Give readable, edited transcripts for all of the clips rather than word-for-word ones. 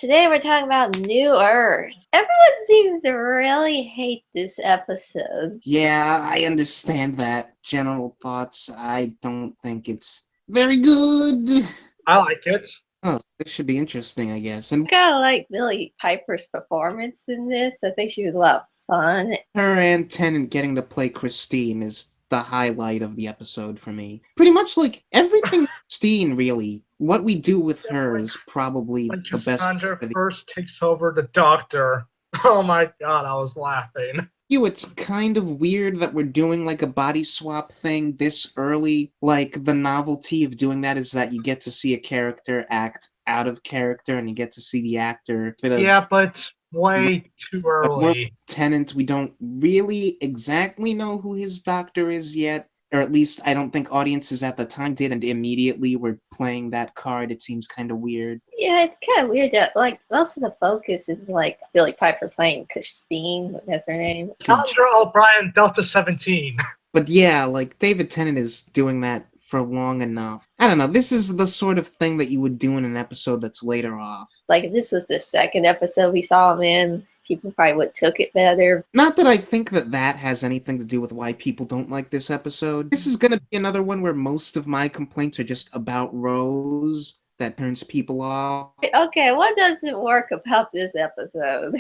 Today we're talking about New Earth. Everyone seems to really hate this episode. Yeah, I understand that. General thoughts. I don't think it's very good. I like it. Oh, this should be interesting, I guess. And I kind of like Billie Piper's performance in this. I think she was a lot of fun. her and Tennant getting to play Christine is the highlight of the episode for me. Pretty much like everything Christine, really. What we do with her is probably When the best. Cassandra first takes over the doctor, oh my god, I was laughing. It's kind of weird that we're doing like a body swap thing this early. Like, the novelty of doing that is that you get to see a character act out of character and you get to see the actor. Yeah, but it's way too early. Tennant, we don't really exactly know who his doctor is yet. Or at least I don't think audiences at the time did, and immediately we're playing that card. It seems kind of weird. Yeah, it's kind of weird that like most of the focus is like Billie Piper playing Christine. That's her name. Cassandra O'Brien, Delta 17. But yeah, like David Tennant is doing that for long enough. I don't know, this is the sort of thing that you would do in an episode that's later off. Like if this was the second episode we saw him in, people probably would have took it better. Not that I think that that has anything to do with why people don't like this episode. This is gonna be another one where most of my complaints are just about Rose that turns people off. Okay, what doesn't work about this episode?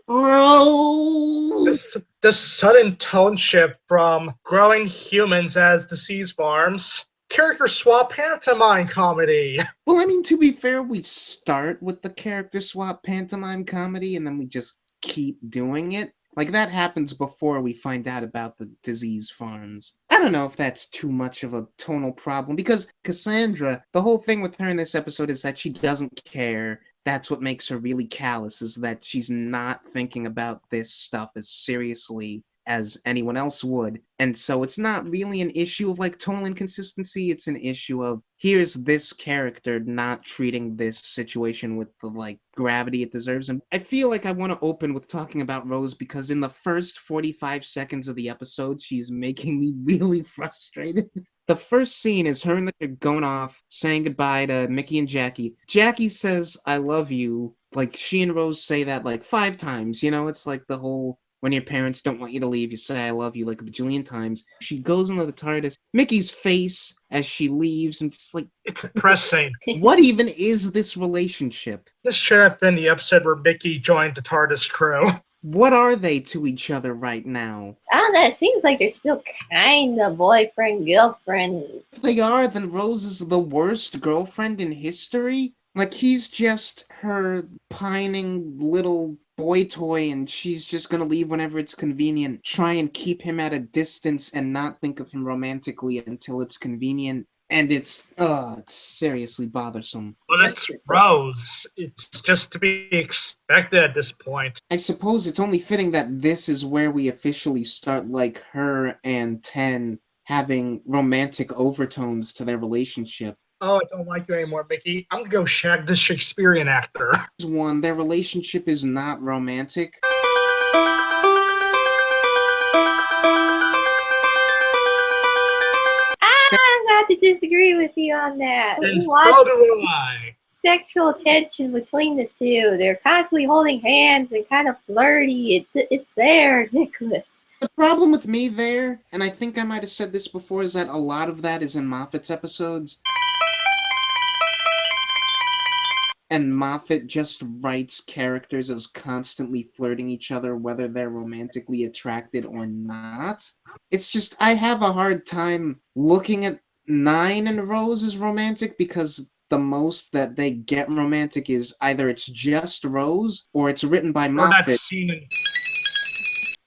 Rose! The sudden tone shift from growing humans as disease farms. Character swap pantomime comedy. Well, I mean, to be fair, we start with the character swap pantomime comedy and then we just keep doing it. Like, that happens before we find out about the disease farms. I don't know if that's too much of a tonal problem, because Cassandra, the whole thing with her in this episode is that she doesn't care. That's what makes her really callous, is that she's not thinking about this stuff as seriously as anyone else would. And so it's not really an issue of like tonal inconsistency, it's an issue of here's this character not treating this situation with the like gravity it deserves. And I feel like I want to open with talking about Rose because in the first 45 seconds of the episode she's making me really frustrated. The first scene is her and the kid going off, saying goodbye to Mickey and Jackie. Jackie says, "I love you." Like, she and Rose say that like 5 times, you know? It's like the whole, when your parents don't want you to leave, you say, "I love you," like a bajillion times. She goes into the TARDIS. Mickey's face as she leaves, and it's like, It's depressing. what even is this relationship? This should have been the episode where Mickey joined the TARDIS crew. What are they to each other right now? I don't know, it seems like they're still kind of boyfriend, girlfriend. If they are, then Rose is the worst girlfriend in history. Like, he's just her pining little boy toy, and she's just gonna leave whenever it's convenient. Try and keep him at a distance and not think of him romantically until it's convenient. And it's seriously bothersome. But it's Rose. It's just to be expected at this point. I suppose it's only fitting that this is where we officially start, like, her and Ten having romantic overtones to their relationship. Oh, I don't like you anymore, Mickey. I'm gonna go shag this Shakespearean actor. One, their relationship is not romantic. I have to disagree with you on that. And We so watch do I. sexual tension between the two. They're constantly holding hands and kind of flirty. It's there, Nicholas. The problem with me there, and I think I might have said this before, is that a lot of that is in Moffat's episodes. And Moffat just writes characters as constantly flirting each other, whether they're romantically attracted or not. It's just, I have a hard time looking at Nine and Rose as romantic because the most that they get romantic is either it's just Rose or it's written by Or Moffat. that scene in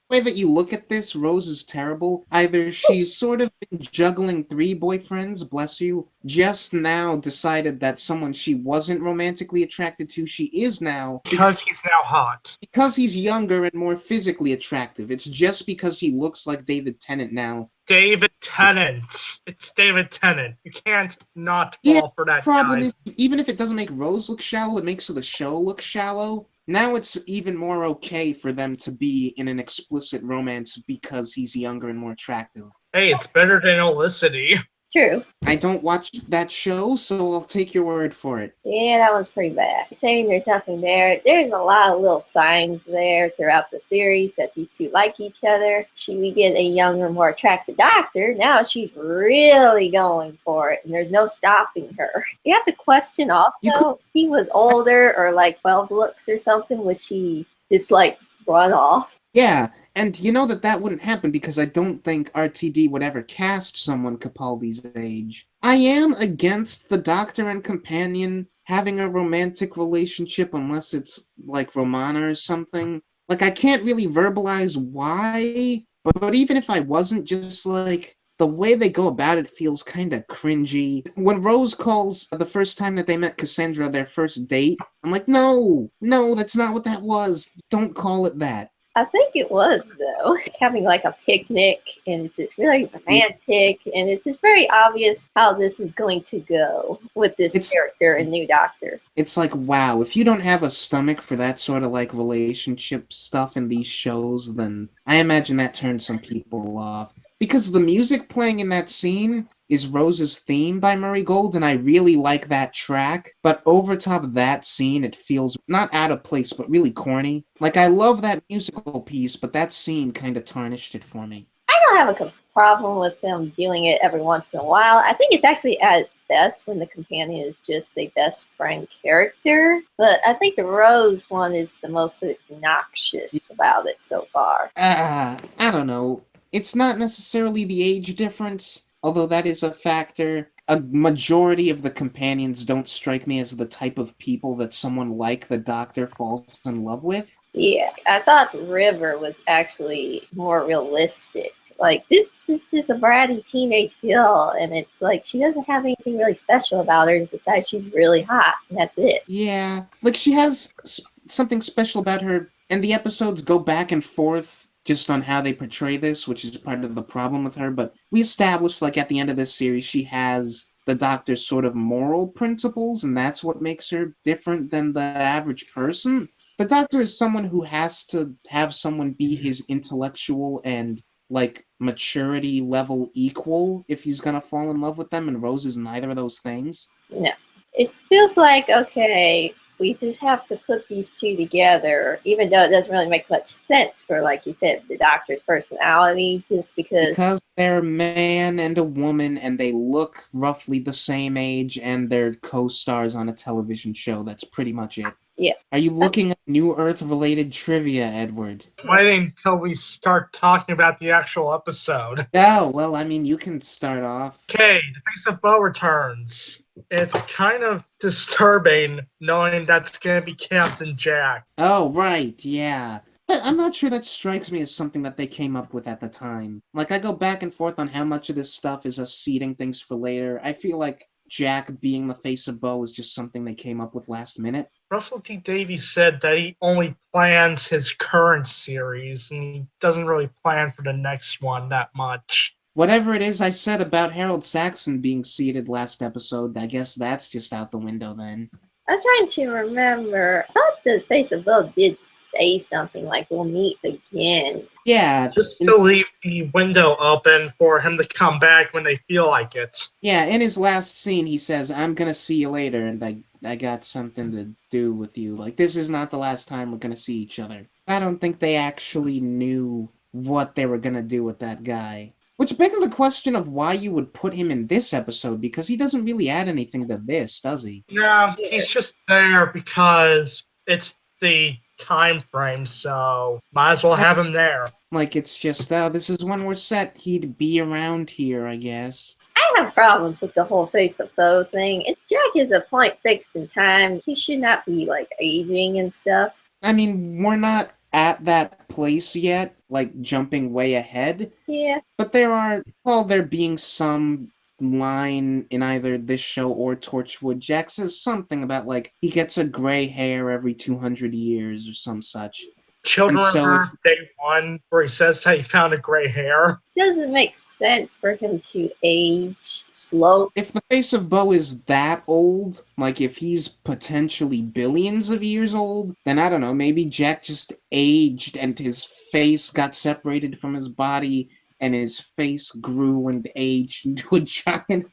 The way that you look at this, Rose is terrible. Either she's sort of been juggling 3 boyfriends, bless you, just now decided that someone she wasn't romantically attracted to, she is now. because he's now hot. Because he's younger and more physically attractive. It's just because he looks like David Tennant now. David Tennant. It's David Tennant. You can't not fall for that Problem guy. is, even if it doesn't make Rose look shallow, it makes the show look shallow. Now it's even more okay for them to be in an explicit romance because he's younger and more attractive. Hey, it's better than Olicity. True. I don't watch that show, so I'll take your word for it. Yeah, that one's pretty bad. Saying there's nothing there. There's a lot of little signs there throughout the series that these two like each other. We get a younger, more attractive doctor. Now she's really going for it, and there's no stopping her. You have to question also, he was older or like 12 looks or something. Was she just like run off? Yeah, and you know that wouldn't happen because I don't think RTD would ever cast someone Capaldi's age. I am against the Doctor and Companion having a romantic relationship unless it's like Romana or something. Like, I can't really verbalize why, but even if I wasn't, just like the way they go about it feels kind of cringy. When Rose calls the first time that they met Cassandra their first date, I'm like, no, that's not what that was. Don't call it that. I think it was, though. Having like a picnic, and it's just really romantic, and it's just very obvious how this is going to go with this character and new Doctor. It's like, wow, if you don't have a stomach for that sort of like relationship stuff in these shows, then I imagine that turns some people off. Because the music playing in that scene is Rose's theme by Murray Gold, and I really like that track, but over top of that scene, it feels not out of place, but really corny. Like, I love that musical piece, but that scene kind of tarnished it for me. I don't have a problem with them doing it every once in a while. I think it's actually at its best when the companion is just a best friend character, but I think the Rose one is the most obnoxious about it so far. I don't know. It's not necessarily the age difference, although that is a factor. A majority of the companions don't strike me as the type of people that someone like the Doctor falls in love with. Yeah, I thought River was actually more realistic. Like, this is a bratty teenage girl, and it's like she doesn't have anything really special about her besides she's really hot, and that's it. Yeah, like she has something special about her, and the episodes go back and forth just on how they portray this, which is part of the problem with her, but we established, like, at the end of this series, she has the Doctor's sort of moral principles, and that's what makes her different than the average person. The Doctor is someone who has to have someone be his intellectual and, like, maturity level equal if he's gonna fall in love with them, and Rose is neither of those things. No. It feels like, okay, we just have to put these two together, even though it doesn't really make much sense for, like you said, the Doctor's personality, just because they're a man and a woman, and they look roughly the same age, and they're co-stars on a television show. That's pretty much it. Yeah. Are you looking at New Earth-related trivia, Edward? Waiting until we start talking about the actual episode. Oh, well, I mean, you can start off. Okay, the Face of Bo returns. It's kind of disturbing knowing that's going to be Captain Jack. Oh, right, yeah. I'm not sure that strikes me as something that they came up with at the time. Like, I go back and forth on how much of this stuff is us seeding things for later. I feel like Jack being the face of Bo is just something they came up with last minute. Russell T. Davies said that he only plans his current series, and he doesn't really plan for the next one that much. Whatever it is I said about Harold Saxon being seated last episode, I guess that's just out the window then. I'm trying to remember. I thought the Face of Bo did say something like, we'll meet again. Yeah. Just to leave the window open for him to come back when they feel like it. Yeah, in his last scene, he says, I'm gonna see you later, and I got something to do with you. Like, this is not the last time we're gonna see each other. I don't think they actually knew what they were gonna do with that guy. Which begs the question of why you would put him in this episode, because he doesn't really add anything to this, does he? No, he's just there because it's the time frame, so might as well have him there. Like, it's just, this is when we're set. He'd be around here, I guess. I have problems with the whole Face of Bo thing. If Jack is a point fixed in time, he should not be, like, aging and stuff. I mean, we're not at that place yet, like jumping way ahead. Yeah. But there being some line in either this show or Torchwood, Jack says something about, like, he gets a gray hair every 200 years or some such. Children remember day one where he says how he found a gray hair. Doesn't make sense for him to age slow. If the Face of Bo is that old, like if he's potentially billions of years old, then I don't know, maybe Jack just aged and his face got separated from his body and his face grew and aged into a giant.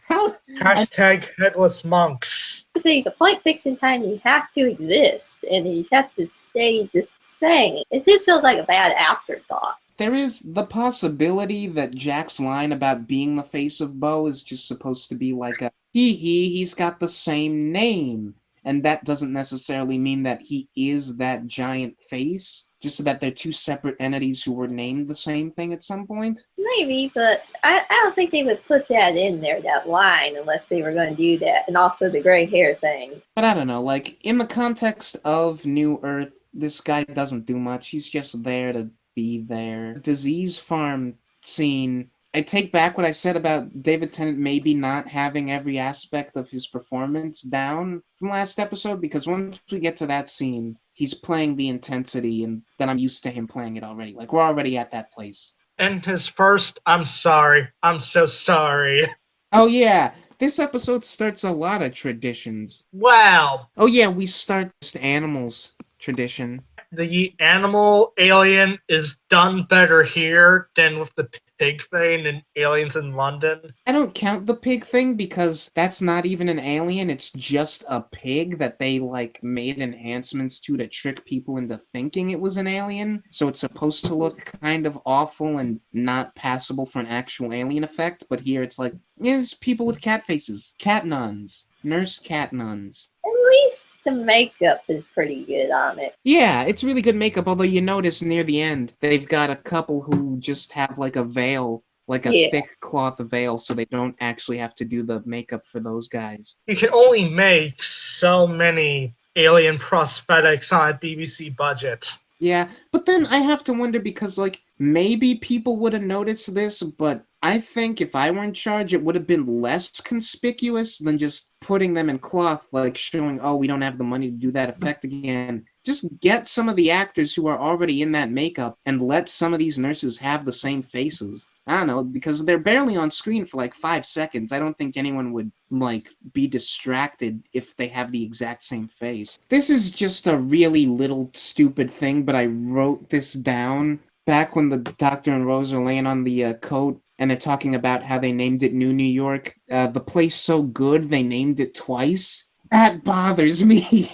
How? Hashtag headless monks. So he's a point fixing kind. He has to exist, and he has to stay the same. It just feels like a bad afterthought. There is the possibility that Jack's line about being the face of Bo is just supposed to be like a he's got the same name. And that doesn't necessarily mean that he is that giant face, just so that they're two separate entities who were named the same thing at some point. Maybe, but I don't think they would put that in there, that line, unless they were going to do that. And also the gray hair thing. But I don't know, like, in the context of New Earth, this guy doesn't do much. He's just there to be there. Disease Farm scene, I take back what I said about David Tennant maybe not having every aspect of his performance down from last episode, because once we get to that scene, he's playing the intensity, and then I'm used to him playing it already. Like, we're already at that place. And his first, I'm sorry. I'm so sorry. Oh yeah, this episode starts a lot of traditions. Wow. Oh yeah, we start just animals tradition. The animal alien is done better here than with the pig thing in Aliens in London. I don't count the pig thing because that's not even an alien. It's just a pig that they like made enhancements to trick people into thinking it was an alien. So it's supposed to look kind of awful and not passable for an actual alien effect. But here it's like, it's people with cat faces. Cat nuns. Nurse cat nuns. At least the makeup is pretty good on it. Yeah, it's really good makeup, although you notice near the end, they've got a couple who just have like a veil, like a thick cloth veil, so they don't actually have to do the makeup for those guys. You can only make so many alien prosthetics on a BBC budget. Yeah, but then I have to wonder because, like, maybe people would have noticed this, but I think if I were in charge, it would have been less conspicuous than just putting them in cloth, like showing, oh, we don't have the money to do that effect again. Just get some of the actors who are already in that makeup and let some of these nurses have the same faces. I don't know, because they're barely on screen for like 5 seconds. I don't think anyone would, like, be distracted if they have the exact same face. This is just a really little stupid thing, but I wrote this down back when the Doctor and Rose are laying on the coat, and they're talking about how they named it New York. The place so good, they named it twice. That bothers me.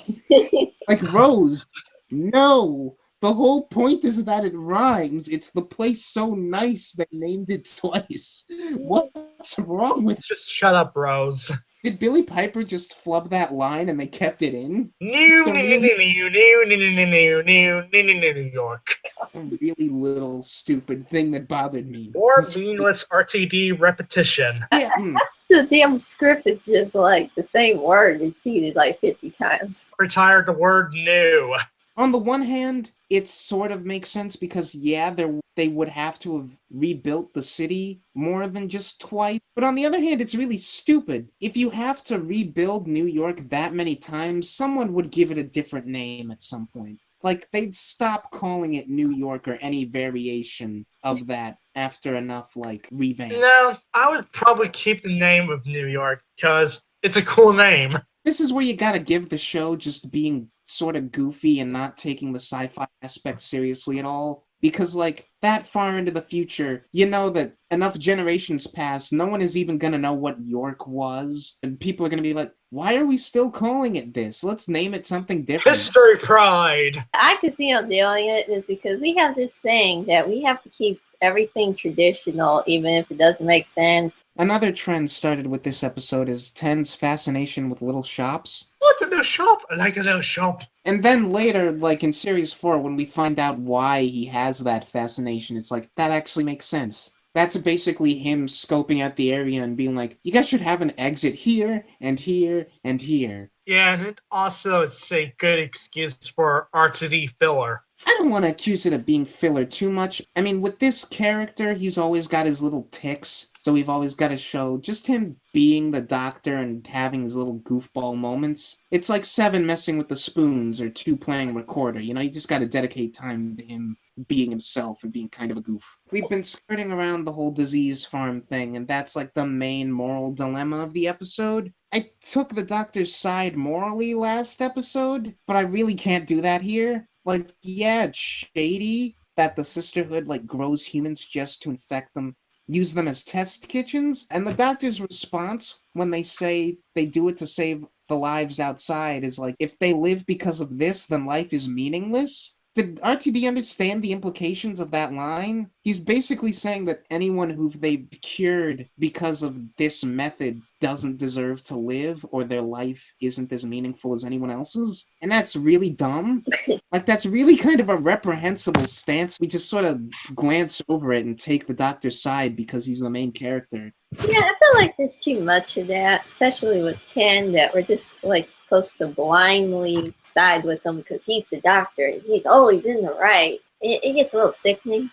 Like, Rose, no. The whole point is that it rhymes. It's the place so nice they named it twice. What's wrong with... Just shut up, Rose. Did Billy Piper just flub that line and they kept it in? New York. A really little stupid thing that bothered me. Or meaningless RTD repetition. Yeah, The damn script is just like the same word repeated like 50 times. Retire the word new. On the one hand, it sort of makes sense because, yeah, they would have to have rebuilt the city more than just twice. But on the other hand, it's really stupid. If you have to rebuild New York that many times, someone would give it a different name at some point. Like, they'd stop calling it New York or any variation of that after enough, like, revamp. No, I would probably keep the name of New York because it's a cool name. This is where you gotta give the show just being sort of goofy and not taking the sci-fi aspect seriously at all. Because, like, that far into the future, you know that enough generations pass, no one is even gonna know what York was. And people are gonna be like, why are we still calling it this? Let's name it something different. History pride. I could see them doing it is because we have this thing that we have to keep everything traditional, even if it doesn't make sense. Another trend started with this episode is Ten's fascination with little shops. What's a little shop? I like a little shop. And then later, like in Series 4, when we find out why he has that fascination, it's like, that actually makes sense. That's basically him scoping out the area and being like, you guys should have an exit here, and here, and here. Yeah, and it also is a good excuse for RTD filler. I don't want to accuse it of being filler too much. I mean, with this character, he's always got his little tics, so we've always got to show just him being the Doctor and having his little goofball moments. It's like Seven messing with the spoons or 2 playing recorder, you know? You just got to dedicate time to him being himself and being kind of a goof. We've been skirting around the whole disease farm thing, and that's like the main moral dilemma of the episode. I took the Doctor's side morally last episode, but I really can't do that here. Like, yeah, it's shady that the Sisterhood like grows humans just to infect them, use them as test kitchens. And the doctor's response when they say they do it to save the lives outside is like, if they live because of this, then life is meaningless. Did RTD understand the implications of that line? He's basically saying that anyone who they've cured because of this method doesn't deserve to live, or their life isn't as meaningful as anyone else's. And that's really dumb. Like, that's really kind of a reprehensible stance. We just sort of glance over it and take the doctor's side because he's the main character. Yeah, I feel like there's too much of that, especially with 10, that we're just like supposed to blindly side with him because he's the doctor and he's always in the right. It gets a little sickening.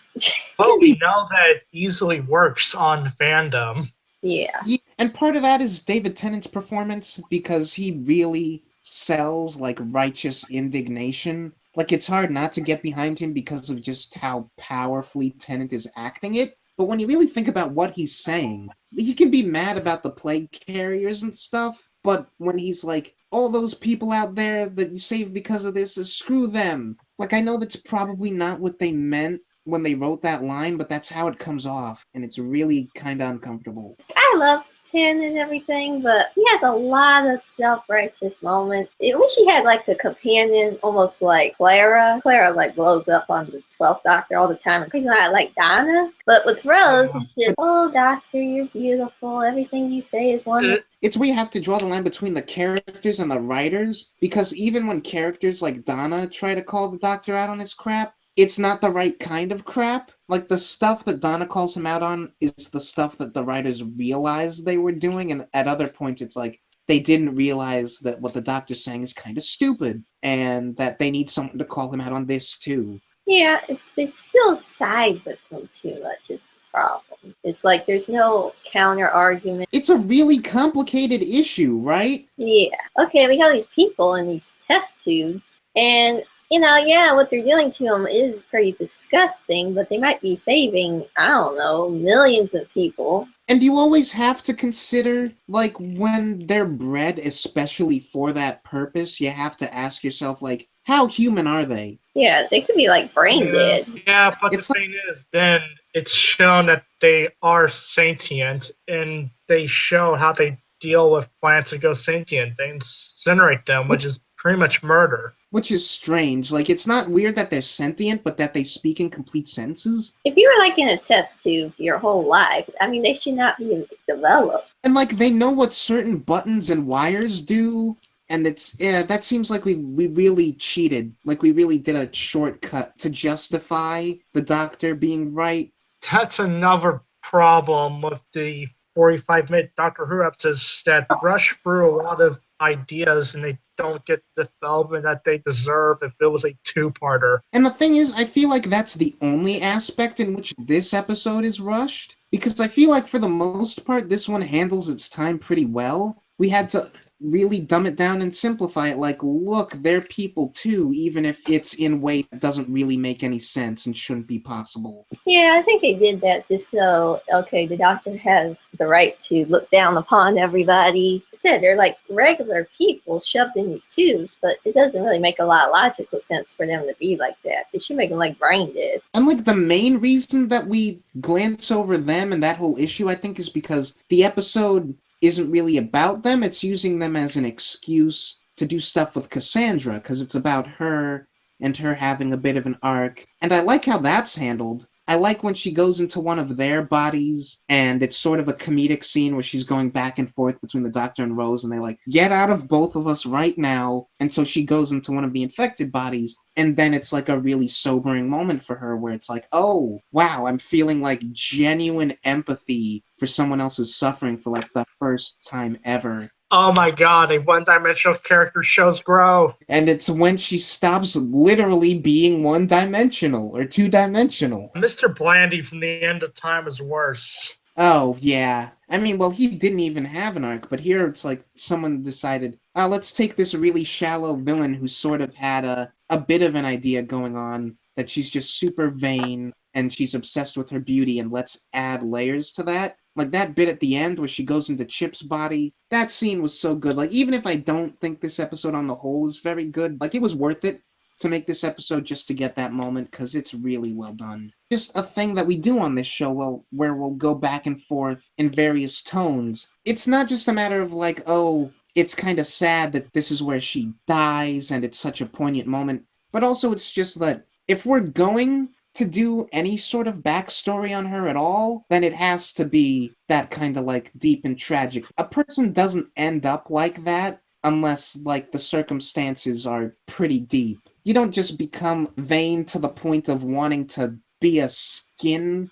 Well, we know that easily works on fandom. Yeah. And part of that is David Tennant's performance, because he really sells like righteous indignation. Like, it's hard not to get behind him because of just how powerfully Tennant is acting it. But when you really think about what he's saying, you can be mad about the plague carriers and stuff, but when he's like, all those people out there that you saved because of this, screw them. Like, I know that's probably not what they meant when they wrote that line, but that's how it comes off, and it's really kind of uncomfortable. I love 10 and everything, but he has a lot of self-righteous moments. I wish he had like a companion, almost like Clara. Clara like blows up on the 12th Doctor all the time. Because I like Donna. But with Rose, it's just, oh, Doctor, you're beautiful. Everything you say is wonderful. It's where you have to draw the line between the characters and the writers, because even when characters like Donna try to call the Doctor out on his crap, it's not the right kind of crap. Like, the stuff that Donna calls him out on is the stuff that the writers realized they were doing, and at other points it's like they didn't realize that what the Doctor's saying is kind of stupid, and that they need someone to call him out on this too. Yeah, it's still side with him too much is the problem. It's like there's no counter argument. It's a really complicated issue, right? Yeah. Okay, we have these people in these test tubes, and you know, yeah, what they're doing to them is pretty disgusting, but they might be saving, I don't know, millions of people. And you always have to consider, like, when they're bred especially for that purpose, you have to ask yourself, like, how human are they? Yeah, they could be, like, brain dead. Yeah, but the thing is, then it's shown that they are sentient, and they show how they deal with plants that go sentient. They incinerate them, which is pretty much murder. Which is strange. Like, it's not weird that they're sentient, but that they speak in complete sentences. If you were, like, in a test tube your whole life, I mean, they should not be developed. And, like, they know what certain buttons and wires do, and it's, yeah, that seems like we really cheated. Like, we really did a shortcut to justify the Doctor being right. That's another problem with the 45-minute Doctor Who episodes, that rush through a lot of ideas and they don't get the development that they deserve if it was a two-parter. And the thing is, I feel like that's the only aspect in which this episode is rushed, because I feel like for the most part this one handles its time pretty well. We had to really dumb it down and simplify it, like, look, they're people too, even if it's in a way that doesn't really make any sense and shouldn't be possible. Yeah, I think they did that just so, okay, the Doctor has the right to look down upon everybody. I said they're like regular people shoved in these tubes, but it doesn't really make a lot of logical sense for them to be like that. It should make them like brain dead. And, like, the main reason that we glance over them and that whole issue, I think, is because the episode isn't really about them. It's using them as an excuse to do stuff with Cassandra, because it's about her and her having a bit of an arc. And I like how that's handled. I like when she goes into one of their bodies, and it's sort of a comedic scene where she's going back and forth between the Doctor and Rose, and they're like, get out of both of us right now. And so she goes into one of the infected bodies, and then it's like a really sobering moment for her where it's like, oh, wow, I'm feeling like genuine empathy for someone else's suffering for like the first time ever. Oh my god, a one-dimensional character shows growth. And it's when she stops literally being one-dimensional or two-dimensional. Mr. Blandy from the End of Time is worse. Oh, yeah. I mean, well, he didn't even have an arc, but here it's like someone decided, let's take this really shallow villain who sort of had a bit of an idea going on, that she's just super vain and she's obsessed with her beauty, and let's add layers to that. Like that bit at the end where she goes into Chip's body, that scene was so good. Like, even if I don't think this episode on the whole is very good, like, it was worth it. to make this episode just to get that moment, because it's really well done. Just a thing that we do on this show, where we'll go back and forth in various tones. It's not just a matter of like, oh, it's kind of sad that this is where she dies and it's such a poignant moment, but also it's just that if we're going to do any sort of backstory on her at all, then it has to be that kind of like deep and tragic. A person doesn't end up like that unless like the circumstances are pretty deep. You don't just become vain to the point of wanting to be a skin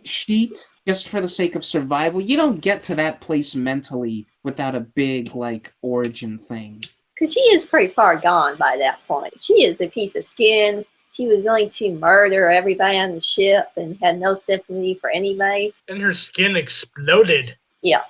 sheet just for the sake of survival. You don't get to that place mentally without a big like origin thing. Because she is pretty far gone by that point. She is a piece of skin. She was going to murder everybody on the ship and had no sympathy for anybody. And her skin exploded. Yeah.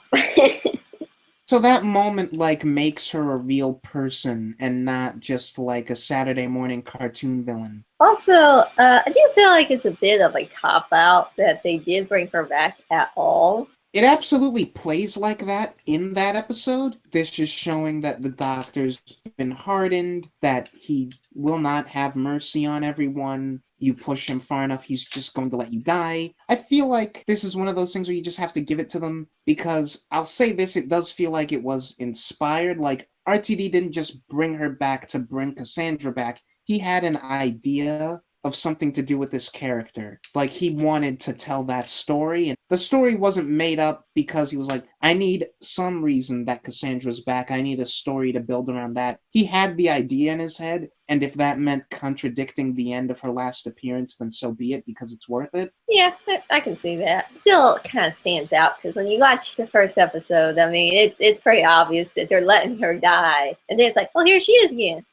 So that moment, like, makes her a real person and not just, like, a Saturday morning cartoon villain. Also, I do feel like it's a bit of a cop-out that they did bring her back at all. It absolutely plays like that in that episode. This is showing that the Doctor's been hardened, that he will not have mercy on everyone. You push him far enough, he's just going to let you die. I feel like this is one of those things where you just have to give it to them, because I'll say this, it does feel like it was inspired. Like, RTD didn't just bring her back to bring Cassandra back. He had an idea of something to do with this character. Like, he wanted to tell that story, and the story wasn't made up because he was like, I need some reason that Cassandra's back. I need a story to build around that. He had the idea in his head, and if that meant contradicting the end of her last appearance, then so be it, because it's worth it. Yeah, I can see that. Still kind of stands out, because when you watch the first episode, I mean, it's pretty obvious that they're letting her die. And then it's like, well, here she is again.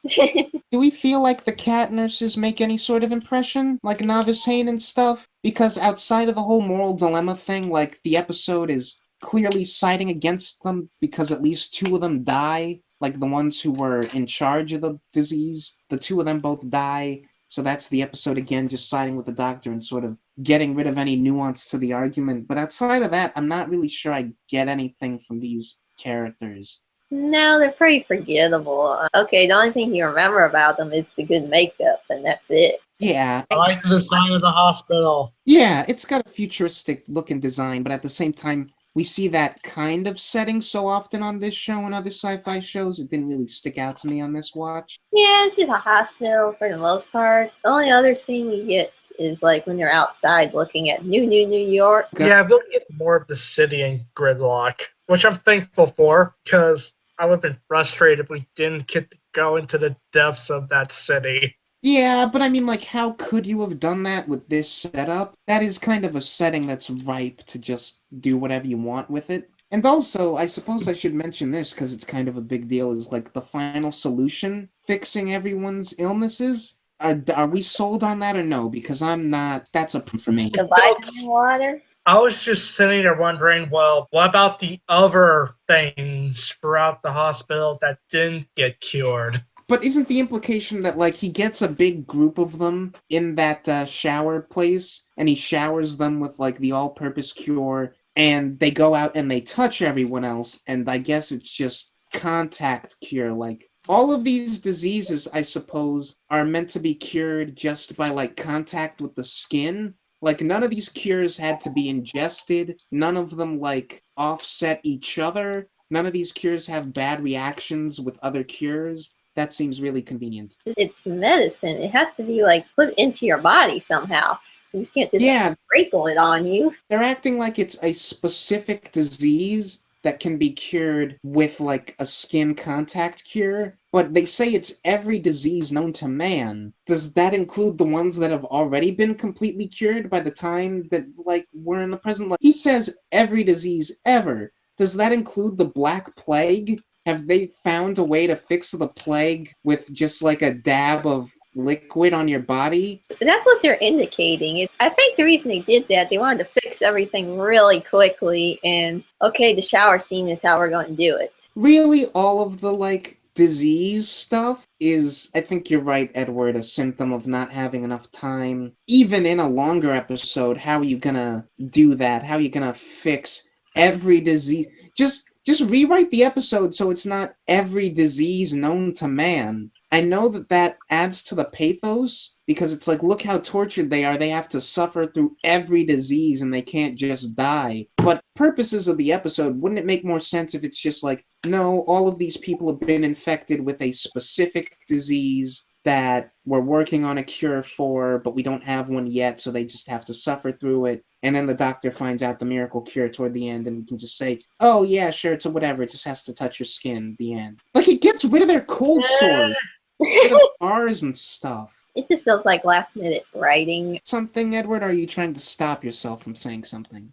Do we feel like the cat nurses make any sort of impression? Like Novice Hane and stuff? Because outside of the whole moral dilemma thing, like, the episode is clearly siding against them because at least two of them die. Like, the ones who were in charge of the disease, the two of them both die. So that's the episode again, just siding with the Doctor and sort of getting rid of any nuance to the argument. But outside of that, I'm not really sure I get anything from these characters. No, they're pretty forgettable. Okay, the only thing you remember about them is the good makeup, and that's it. Yeah. I like the design of the hospital. Yeah, it's got a futuristic looking design, but at the same time, we see that kind of setting so often on this show and other sci-fi shows, it didn't really stick out to me on this watch. Yeah, it's just a hospital for the most part. The only other scene we get is like when they're outside looking at New York. Yeah, we'll get more of the city in Gridlock, which I'm thankful for, because I would have been frustrated if we didn't get to go into the depths of that city. Yeah, but I mean, like, how could you have done that with this setup? That is kind of a setting that's ripe to just do whatever you want with it. And also, I suppose I should mention this because it's kind of a big deal, is like the final solution, fixing everyone's illnesses. Are we sold on that or no? Because I'm not. That's a for me. The vitamin water. I was just sitting there wondering, well, what about the other things throughout the hospital that didn't get cured? But isn't the implication that, like, he gets a big group of them in that shower place, and he showers them with, like, the all-purpose cure, and they go out and they touch everyone else, and I guess it's just contact cure. Like, all of these diseases, I suppose, are meant to be cured just by, like, contact with the skin. Like, none of these cures had to be ingested. None of them, like, offset each other. None of these cures have bad reactions with other cures. That seems really convenient. It's medicine. It has to be, like, put into your body somehow. You just can't just sprinkle it on you. They're acting like it's a specific disease that can be cured with, like, a skin contact cure. But they say it's every disease known to man. Does that include the ones that have already been completely cured by the time that, like, we're in the present? Like, he says every disease ever. Does that include the Black Plague? Have they found a way to fix the plague with just like a dab of liquid on your body? That's what they're indicating. I think the reason they did that, they wanted to fix everything really quickly, and okay, the shower scene is how we're going to do it. Really, all of the, like, disease stuff is, I think you're right, Edward, a symptom of not having enough time. Even in a longer episode, how are you gonna do that? How are you gonna fix every disease? Just Just rewrite the episode so it's not every disease known to man. I know that adds to the pathos, because it's like, look how tortured they are. They have to suffer through every disease and they can't just die. But purposes of the episode, wouldn't it make more sense if it's just like, no, all of these people have been infected with a specific disease that we're working on a cure for, but we don't have one yet, so they just have to suffer through it. And then the doctor finds out the miracle cure toward the end, and we can just say, oh yeah, sure, it's a whatever, it just has to touch your skin, the end. Like, it gets rid of their cold sores, rid of scars and stuff. It just feels like last minute writing. Something, Edward, or are you trying to stop yourself from saying something?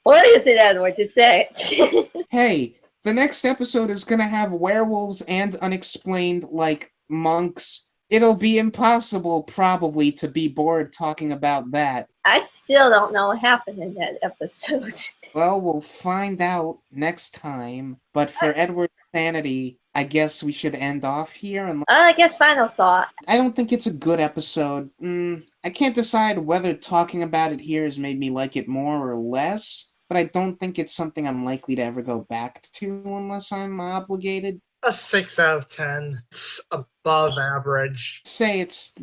What is it, Edward? Just say it. Hey, the next episode is gonna have werewolves and unexplained, like, monks. It'll be impossible, probably, to be bored talking about that. I still don't know what happened in that episode. Well, we'll find out next time. But for Edward's sanity, I guess we should end off here. And I guess final thought. I don't think it's a good episode. I can't decide whether talking about it here has made me like it more or less. But I don't think it's something I'm likely to ever go back to unless I'm obligated. A 6 out of 10. It's above average. Say it's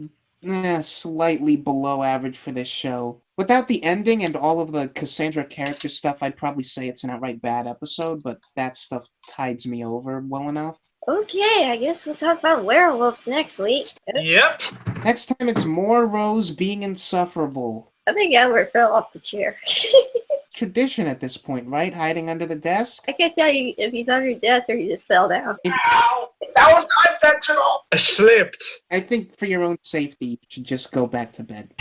slightly below average for this show. Without the ending and all of the Cassandra character stuff, I'd probably say it's an outright bad episode, but that stuff tides me over well enough. Okay, I guess we'll talk about werewolves next week. Yep. Next time it's more Rose being insufferable. I think Edward fell off the chair. Tradition at this point, right? Hiding under the desk? I can't tell you if he's under your desk or he just fell down. Ow! That was not intentional! I slipped. I think for your own safety, you should just go back to bed.